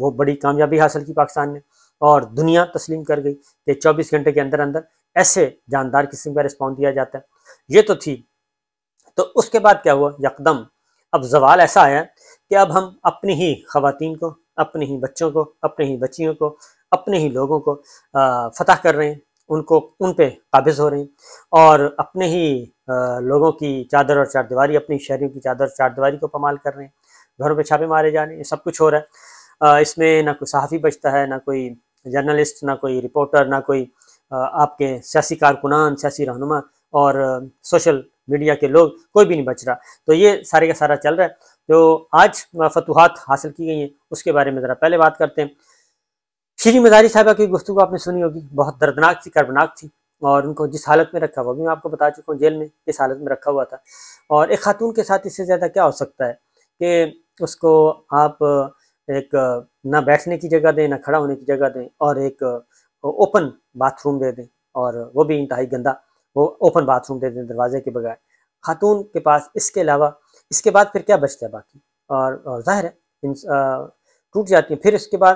وہ بڑی کامیابی حاصل کی پاکستان نے، اور دنیا تسلیم کر گئی کہ 24 گھنٹے کے اندر اندر ایسے جاندار قسم کا رسپانس دیا جاتا ہے۔ یہ تو تھی، تو اس کے بعد کیا ہوا، یکدم اب زوال ایسا آیا کہ اب ہم اپنی ہی خواتین کو، اپنے ہی بچوں کو، اپنے ہی بچیوں کو، اپنے ہی لوگوں کو فتح کر رہے ہیں، ان پہ قابض ہو رہے ہیں، اور اپنے ہی لوگوں کی چادر اور چاردیواری، اپنی شہریوں کی چادر اور چاردیواری کو پامال کر رہے ہیں، گھروں پہ چھاپے مارے جا رہے ہیں، سب کچھ ہو رہا ہے۔ اس میں نہ کوئی صحافی بچتا ہے، نہ کوئی جرنلسٹ، نہ کوئی رپورٹر، نہ کوئی آپ کے سیاسی کارکنان، سیاسی رہنما اور سوشل میڈیا کے لوگ، کوئی بھی نہیں بچ رہا۔ تو یہ سارے کا سارا چل رہا ہے۔ تو آج فتوحات حاصل کی گئی ہیں، اس کے بارے میں ذرا پہلے بات کرتے ہیں۔ شیریں مزاری صاحبہ کی گفتگو آپ نے سنی ہوگی، بہت دردناک تھی، کربناک تھی، اور ان کو جس حالت میں رکھا ہوا بھی میں آپ کو بتا چکا ہوں، جیل میں کس حالت میں رکھا ہوا تھا۔ اور ایک خاتون کے ساتھ اس سے زیادہ کیا ہو سکتا ہے کہ اس کو آپ ایک نہ بیٹھنے کی جگہ دیں، نہ کھڑا ہونے کی جگہ دیں، اور ایک اوپن باتھ روم دے دیں، اور وہ بھی انتہائی گندا، وہ اوپن باتھ روم دے دیں دروازے کے بغیر۔ خاتون کے پاس اس کے علاوہ اس کے بعد پھر کیا بچتا ہے باقی، اور ظاہر ہے ٹوٹ جاتی ہیں۔ پھر اس کے بعد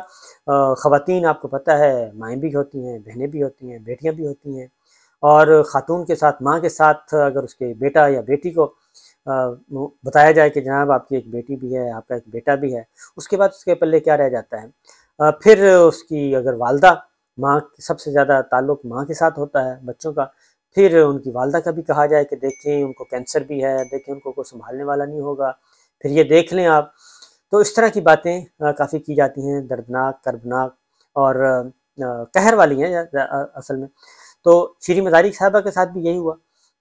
خواتین آپ کو پتہ ہے مائیں بھی ہوتی ہیں، بہنیں بھی ہوتی ہیں، بیٹیاں بھی ہوتی ہیں، اور خاتون کے ساتھ، ماں کے ساتھ اگر اس کے بیٹا یا بیٹی کو بتایا جائے کہ جناب آپ کی ایک بیٹی بھی ہے، آپ کا ایک بیٹا بھی ہے، اس کے بعد اس کے پلے کیا رہ جاتا ہے؟ پھر اس کی اگر والدہ، ماں، سب سے زیادہ تعلق ماں کے ساتھ ہوتا ہے بچوں کا، پھر ان کی والدہ کا بھی کہا جائے کہ دیکھیں ان کو کینسر بھی ہے، دیکھیں ان کو کوئی سنبھالنے والا نہیں ہوگا، پھر یہ دیکھ لیں آپ۔ تو اس طرح کی باتیں کافی کی جاتی ہیں، دردناک، کربناک اور قہر والی ہیں اصل میں۔ تو شیریں مزاری صاحبہ کے ساتھ بھی یہی ہوا،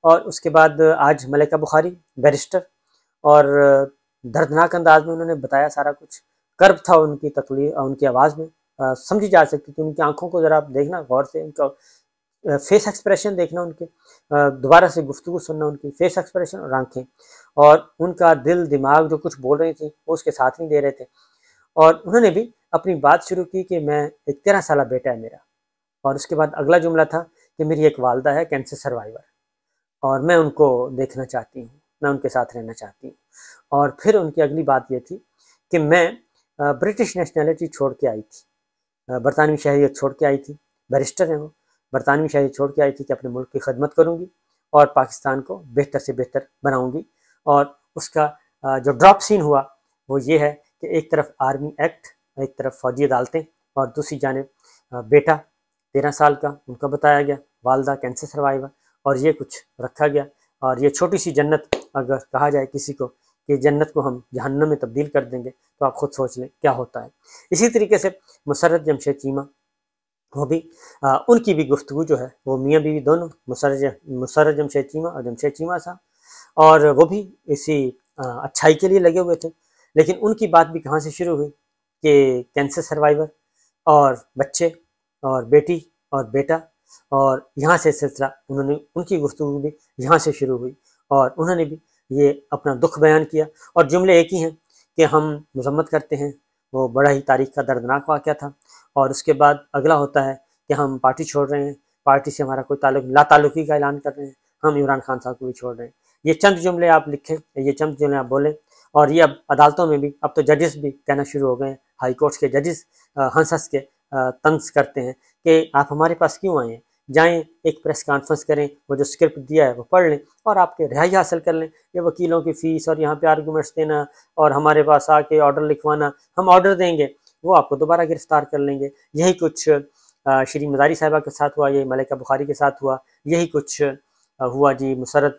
اور اس کے بعد آج ملکہ بخاری بیرسٹر، اور دردناک انداز میں انہوں نے بتایا سارا کچھ، کرب تھا ان کی تکلیف، ان کی آواز میں سمجھی جا سکتی تھی، ان کی آنکھوں کو ذرا آپ دیکھنا غور سے، ان کا فیس ایکسپریشن دیکھنا، ان کے دوبارہ سے گفتگو سننا، ان کی فیس ایکسپریشن اور آنکھیں، اور ان کا دل دماغ جو کچھ بول رہی تھی وہ اس کے ساتھ نہیں دے رہے تھے۔ اور انہوں نے بھی اپنی بات شروع کی کہ میں ایک 13 سالہ بیٹا ہے میرا، اور اس کے بعد اگلا جملہ تھا کہ میری ایک والدہ ہے کینسر سروائیور، اور میں ان کو دیکھنا چاہتی ہوں، میں ان کے ساتھ رہنا چاہتی ہوں۔ اور پھر ان کی اگلی بات یہ تھی کہ میں برٹش نیشنلٹی چھوڑ کے آئی تھی، برطانوی شہریت چھوڑ کے آئی تھی، بیرسٹر ہیں وہ، برطانوی شہریت چھوڑ کے آئی تھی کہ اپنے ملک کی خدمت کروں گی اور پاکستان کو بہتر سے بہتر بناؤں گی۔ اور اس کا جو ڈراپ سین ہوا وہ یہ ہے کہ ایک طرف آرمی ایکٹ، ایک طرف فوجی عدالتیں، اور دوسری جانب بیٹا 13 سال کا، ان کا بتایا گیا، والدہ کینسر سروائیور، اور یہ کچھ رکھا گیا۔ اور یہ چھوٹی سی جنت، اگر کہا جائے کسی کو کہ جنت کو ہم جہنم میں تبدیل کر دیں گے، تو آپ خود سوچ لیں کیا ہوتا ہے۔ اسی طریقے سے مسرت جمشید چیمہ، وہ بھی ان کی بھی گفتگو جو ہے وہ میاں بیوی دونوں، مسرت جمشید چیمہ اور جمشید چیمہ صاحب، اور وہ بھی اسی اچھائی کے لیے لگے ہوئے تھے۔ لیکن ان کی بات بھی کہاں سے شروع ہوئی کہ کینسر سروائیور اور بچے اور بیٹی اور بیٹا، اور یہاں سے سلسلہ انہوں نے، ان کی گفتگو بھی یہاں سے شروع ہوئی، اور انہوں نے بھی یہ اپنا دکھ بیان کیا، اور جملے ایک ہی ہیں کہ ہم مذمت کرتے ہیں، وہ بڑا ہی تاریخ کا دردناک واقعہ تھا، اور اس کے بعد اگلا ہوتا ہے کہ ہم پارٹی چھوڑ رہے ہیں، پارٹی سے ہمارا کوئی تعلق، لا تعلقی کا اعلان کر رہے ہیں، ہم عمران خان صاحب کو بھی چھوڑ رہے ہیں۔ یہ چند جملے آپ لکھیں، یہ چند جملے آپ بولیں، اور یہ اب عدالتوں میں بھی، اب تو ججز بھی کہنا شروع ہو گئے ہیں، ہائی کورٹس کے ججز ہنس ہنس کے طنز کرتے ہیں کہ آپ ہمارے پاس کیوں آئے ہیں، جائیں ایک پریس کانفرنس کریں، وہ جو اسکرپٹ دیا ہے وہ پڑھ لیں اور آپ کے رہائی حاصل کر لیں۔ یہ وکیلوں کی فیس اور یہاں پہ آرگومنٹس دینا اور ہمارے پاس آ کے آرڈر لکھوانا، ہم آرڈر دیں گے، وہ آپ کو دوبارہ گرفتار کر لیں گے۔ یہی کچھ شیریں مزاری صاحبہ کے ساتھ ہوا، یہ ملکہ بخاری کے ساتھ ہوا، یہی کچھ ہوا جی مسرت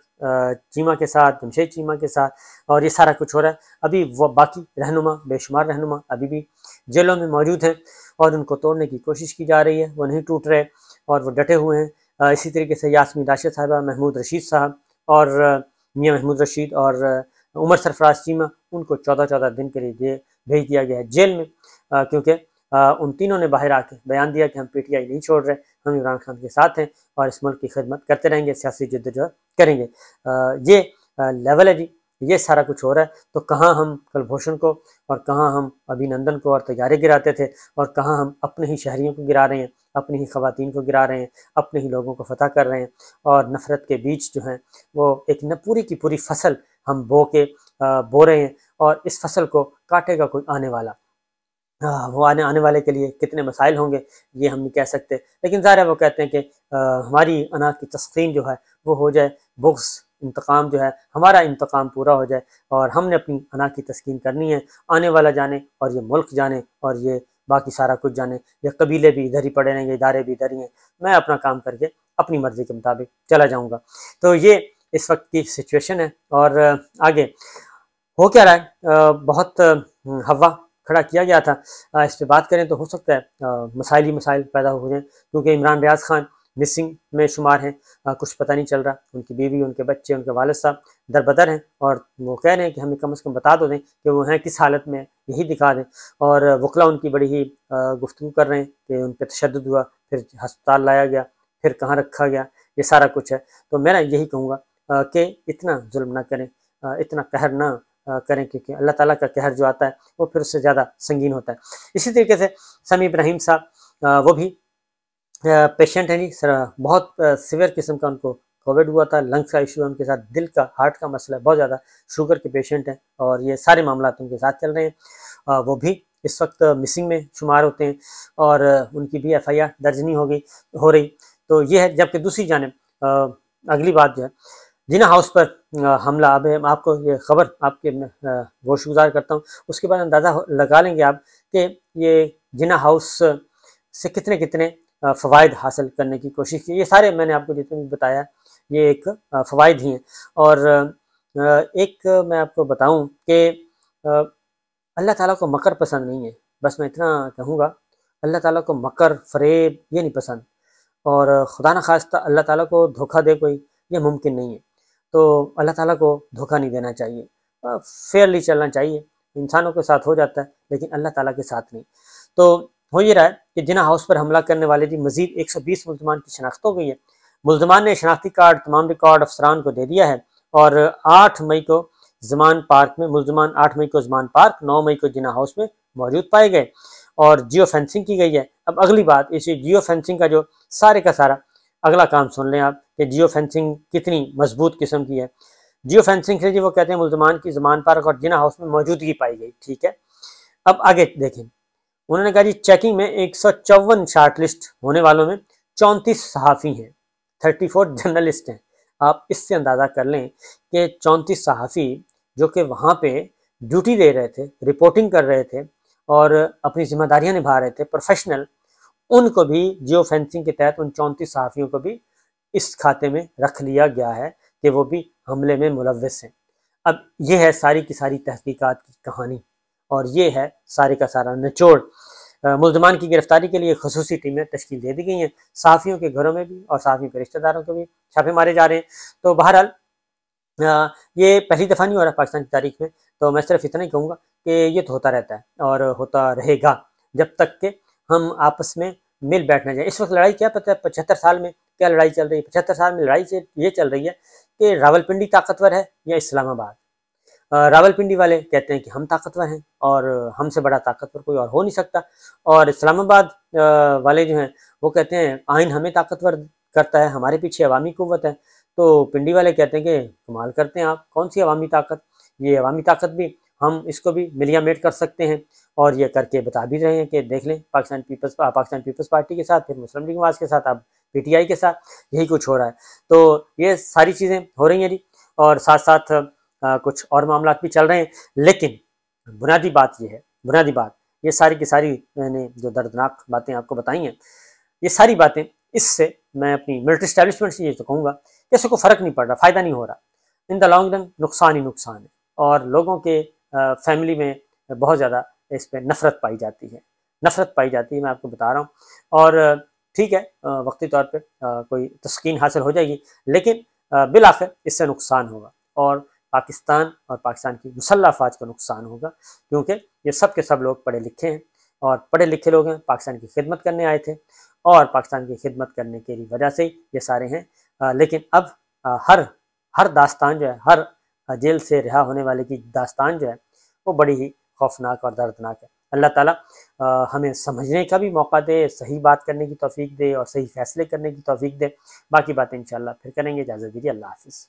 چیمہ کے ساتھ، جمشید چیمہ کے ساتھ، اور یہ سارا کچھ ہو رہا ہے۔ ابھی وہ باقی رہنما، بے شمار رہنما ابھی بھی جیلوں میں موجود ہیں، اور ان کو توڑنے کی کوشش کی جا رہی ہے، وہ نہیں ٹوٹ رہے اور وہ ڈٹے ہوئے ہیں۔ اسی طریقے سے یاسمین راشد صاحبہ، محمود رشید صاحب، اور میاں محمود رشید اور عمر سرفراز چیمہ، ان کو 14 دن کے لیے بھیج دیا گیا ہے جیل میں، کیونکہ ان تینوں نے باہر آ کے بیان دیا کہ ہم پی ٹی آئی نہیں چھوڑ رہے، ہم عمران خان کے ساتھ ہیں اور اس ملک کی خدمت کرتے رہیں گے، سیاسی جدوجہد کریں گے۔ یہ لیول ہے جی، یہ سارا کچھ ہو رہا ہے۔ تو کہاں ہم کلبھوشن کو، اور کہاں ہم ابھی نندن کو اور طیارے گراتے تھے، اور کہاں ہم اپنے ہی شہریوں کو گرا رہے ہیں، اپنی ہی خواتین کو گرا رہے ہیں، اپنے ہی لوگوں کو فتح کر رہے ہیں، اور نفرت کے بیج جو ہیں وہ ایک پوری کی پوری فصل ہم بو رہے ہیں، اور اس فصل کو کاٹے گا کوئی آنے والا۔ وہ آنے والے کے لیے کتنے مسائل ہوں گے یہ ہم نہیں کہہ سکتے، لیکن ظاہر ہے وہ کہتے ہیں کہ ہماری انا کی تسکین جو ہے وہ ہو جائے، بغض انتقام جو ہے ہمارا انتقام پورا ہو جائے، اور ہم نے اپنی انا کی تسکین کرنی ہے، آنے والا جانے اور یہ ملک جانے اور یہ باقی سارا کچھ جانے، یہ قبیلے بھی ادھر ہی پڑے رہیں گے، ادارے بھی ادھر ہی ہیں، میں اپنا کام کر کے اپنی مرضی کے مطابق چلا جاؤں گا۔ تو یہ اس وقت کی سچویشن ہے، اور آگے ہو کیا رہا ہے، بہت ہوا کھڑا کیا گیا تھا، اس پہ بات کریں تو ہو سکتا ہے مسائل ہی مسائل پیدا ہو جائیں، کیونکہ عمران ریاض خان مسنگ میں شمار ہیں، کچھ پتہ نہیں چل رہا، ان کی بیوی، ان کے بچے، ان کے والد صاحب در بدر ہیں، اور وہ کہہ رہے ہیں کہ ہمیں کم از کم بتا دو دیں کہ وہ ہیں کس حالت میں، یہی دکھا دیں، اور وکلا ان کی بڑی ہی گفتگو کر رہے ہیں کہ ان پہ تشدد ہوا، پھر ہسپتال لایا گیا، پھر کہاں رکھا گیا، یہ سارا کچھ ہے۔ تو میں یہی کہوں گا کہ اتنا ظلم نہ کریں، اتنا قہر نہ کریں، کیونکہ اللہ تعالیٰ کا قہر جو آتا ہے وہ پھر اس سے زیادہ سنگین ہوتا ہے۔ اسی طریقے سے سمیع ابراہیم صاحب وہ بھی پیشنٹ ہیں جی، بہت سیویئر قسم کا ان کو کووڈ ہوا تھا، لنگس کا ایشو ہے ان کے ساتھ، دل کا ہارٹ کا مسئلہ ہے بہت زیادہ، شوگر کے پیشنٹ ہیں، اور یہ سارے معاملات ان کے ساتھ چل رہے ہیں، وہ بھی اس وقت مسنگ میں شمار ہوتے ہیں، اور ان کی بھی FIR درج نہیں ہو رہی۔ تو یہ ہے، جبکہ دوسری جانب اگلی بات جو ہے، جناح ہاؤس پر حملہ، اب آپ کو یہ خبر آپ کے گوش گزار کرتا ہوں، اس کے بعد اندازہ لگا لیں گے آپ کہ یہ جناح ہاؤس سے کتنے کتنے فوائد حاصل کرنے کی کوشش کی، یہ سارے میں نے آپ کو جتنے بھی بتایا یہ ایک فوائد ہی ہیں۔ اور ایک میں آپ کو بتاؤں کہ اللہ تعالیٰ کو مکر پسند نہیں ہے، بس میں اتنا کہوں گا، اللہ تعالیٰ کو مکر، فریب یہ نہیں پسند، اور خدا نخواستہ اللہ تعالیٰ کو دھوکہ دے کوئی، یہ ممکن نہیں ہے۔ تو اللہ تعالیٰ کو دھوکہ نہیں دینا چاہیے، فیئرلی چلنا چاہیے، انسانوں کے ساتھ ہو جاتا ہے لیکن اللہ تعالیٰ کے ساتھ نہیں۔ تو ہو یہ رہا ہے کہ جناح ہاؤس پر حملہ کرنے والے جی مزید 120 ملزمان کی شناخت ہو گئی ہے۔ ملزمان نے شناختی کارڈ، تمام ریکارڈ افسران کو دے دیا ہے، اور 8 مئی کو زمان پارک میں ملزمان 8 مئی کو زمان پارک، 9 مئی کو جناح ہاؤس میں موجود پائے گئے، اور جیو فینسنگ کی گئی ہے۔ اب اگلی بات، اسی جیو فینسنگ کا جو سارے کا سارا اگلا کام سن لیں آپ کہ جیو فینسنگ کتنی مضبوط قسم کی ہے۔ جیو فینسنگ سے جی وہ کہتے ہیں ملزمان کی زمان پارک اور جناح ہاؤس میں موجودگی پائی گئی، ٹھیک ہے۔ اب آگے دیکھیں، انہوں نے کہا جی چیکنگ میں 154 شارٹ لسٹ ہونے والوں میں 34 صحافی ہیں، 34 جرنلسٹ ہیں۔ آپ اس سے اندازہ کر لیں کہ 34 صحافی جو کہ وہاں پہ ڈیوٹی دے رہے تھے، رپورٹنگ کر رہے تھے اور اپنی ذمہ داریاں نبھا رہے تھے، پروفیشنل، ان کو بھی جیو فینسنگ کے تحت ان 34 صحافیوں کو بھی اس کھاتے میں رکھ لیا گیا ہے کہ وہ بھی حملے میں ملوث ہیں۔ اب یہ ہے ساری کی ساری تحقیقات کی کہانی، اور یہ ہے سارے کا سارا نچوڑ۔ ملزمان کی گرفتاری کے لیے خصوصی ٹیمیں تشکیل دے دی گئی ہیں، صحافیوں کے گھروں میں بھی اور صحافیوں کے رشتہ داروں کو بھی چھاپے مارے جا رہے ہیں۔ تو بہرحال یہ پہلی دفعہ نہیں ہو رہا پاکستان کی تاریخ میں، تو میں صرف اتنا ہی کہوں گا کہ یہ تو ہوتا رہتا ہے اور ہوتا رہے گا جب تک کہ ہم آپس میں مل بیٹھ نہ جائیں۔ اس وقت لڑائی کیا پتہ ہے 75 سال میں کیا لڑائی چل رہی ہے؟ 75 سال میں لڑائی سے یہ چل رہی ہے کہ راولپنڈی طاقتور ہے یا اسلام آباد۔ راولپنڈی والے کہتے ہیں کہ ہم طاقتور ہیں اور ہم سے بڑا طاقتور کوئی اور ہو نہیں سکتا، اور اسلام آباد والے جو ہیں وہ کہتے ہیں آئین ہمیں طاقتور کرتا ہے، ہمارے پیچھے عوامی قوت ہے۔ تو پنڈی والے کہتے ہیں کہ کمال کرتے ہیں آپ، کون سی عوامی طاقت؟ یہ عوامی طاقت بھی ہم اس کو بھی ملیا میٹ کر سکتے ہیں، اور یہ کر کے بتا بھی رہے ہیں کہ دیکھ لیں پاکستان پیپلز پارٹی کے ساتھ، پھر مسلم لیگ نواز کے ساتھ، اب PTI کے ساتھ یہی کچھ ہو رہا ہے۔ تو یہ ساری چیزیں ہو رہی ہیں جی، اور ساتھ ساتھ کچھ اور معاملات بھی چل رہے ہیں، لیکن بنیادی بات یہ ہے، بنیادی بات یہ ساری کی ساری میں نے جو دردناک باتیں آپ کو بتائی ہیں، یہ ساری باتیں اس سے میں اپنی ملٹری اسٹیبلشمنٹ سے یہ تو کہوں گا کہ اس کو فرق نہیں پڑ رہا، فائدہ نہیں ہو رہا، ان دا لانگ رن نقصان ہی نقصان ہے، اور لوگوں کے فیملی میں بہت زیادہ اس پہ نفرت پائی جاتی ہے، میں آپ کو بتا رہا ہوں۔ اور ٹھیک ہے وقتی طور پہ کوئی تسکین حاصل ہو جائے گی، لیکن بالآخر اس سے نقصان ہوگا، اور پاکستان اور پاکستان کی مسلح افواج کو نقصان ہوگا، کیونکہ یہ سب کے سب لوگ پڑھے لکھے ہیں، اور پڑھے لکھے لوگ ہیں، پاکستان کی خدمت کرنے آئے تھے، اور پاکستان کی خدمت کرنے کی وجہ سے یہ سارے ہیں۔ لیکن اب ہر داستان جو ہے، ہر جیل سے رہا ہونے والے کی داستان جو ہے وہ بڑی ہی خوفناک اور دردناک ہے۔ اللہ تعالیٰ ہمیں سمجھنے کا بھی موقع دے، صحیح بات کرنے کی توفیق دے اور صحیح فیصلے کرنے کی توفیق دے۔ باقی باتیں انشاءاللہ پھر کریں گے، اجازت دیجیے، اللہ حافظ۔